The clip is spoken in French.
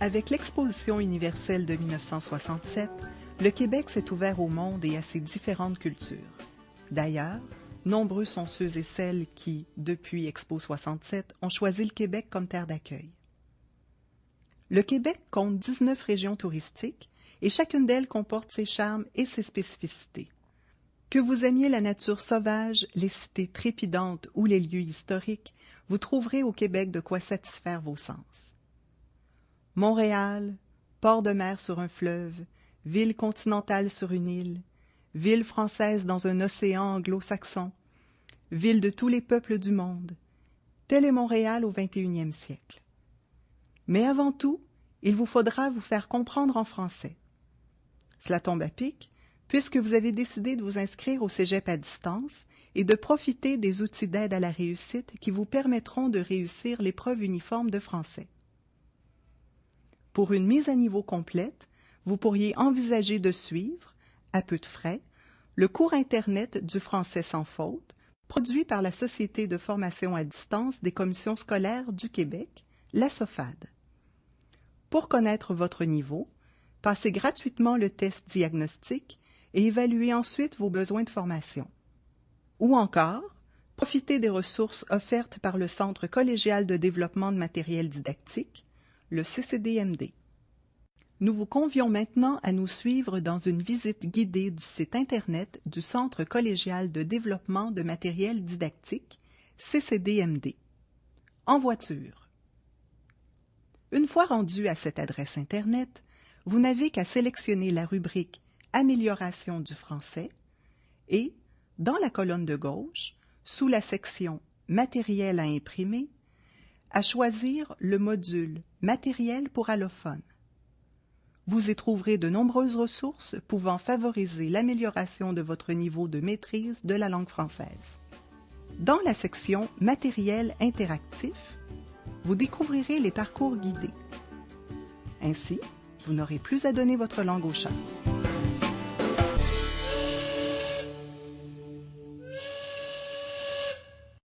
Avec l'Exposition universelle de 1967, le Québec s'est ouvert au monde et à ses différentes cultures. D'ailleurs, nombreux sont ceux et celles qui, depuis Expo 67, ont choisi le Québec comme terre d'accueil. Le Québec compte 19 régions touristiques et chacune d'elles comporte ses charmes et ses spécificités. Que vous aimiez la nature sauvage, les cités trépidantes ou les lieux historiques, vous trouverez au Québec de quoi satisfaire vos sens. Montréal, port de mer sur un fleuve, ville continentale sur une île, ville française dans un océan anglo-saxon, ville de tous les peuples du monde. Tel est Montréal au 21e siècle. Mais avant tout, il vous faudra vous faire comprendre en français. Cela tombe à pic, puisque vous avez décidé de vous inscrire au cégep à distance et de profiter des outils d'aide à la réussite qui vous permettront de réussir l'épreuve uniforme de français. Pour une mise à niveau complète, vous pourriez envisager de suivre, à peu de frais, le cours Internet du français sans faute, produit par la Société de formation à distance des commissions scolaires du Québec, la SOFAD. Pour connaître votre niveau, passez gratuitement le test diagnostic et évaluez ensuite vos besoins de formation. Ou encore, profitez des ressources offertes par le Centre collégial de développement de matériel didactique, le CCDMD. Nous vous convions maintenant à nous suivre dans une visite guidée du site Internet du Centre collégial de développement de matériel didactique, CCDMD. En voiture. Une fois rendu à cette adresse Internet, vous n'avez qu'à sélectionner la rubrique « Amélioration du français » et, dans la colonne de gauche, sous la section « Matériel à imprimer », à choisir le module « Matériel pour allophones ». Vous y trouverez de nombreuses ressources pouvant favoriser l'amélioration de votre niveau de maîtrise de la langue française. Dans la section « Matériel interactif », vous découvrirez les parcours guidés. Ainsi, vous n'aurez plus à donner votre langue au chat.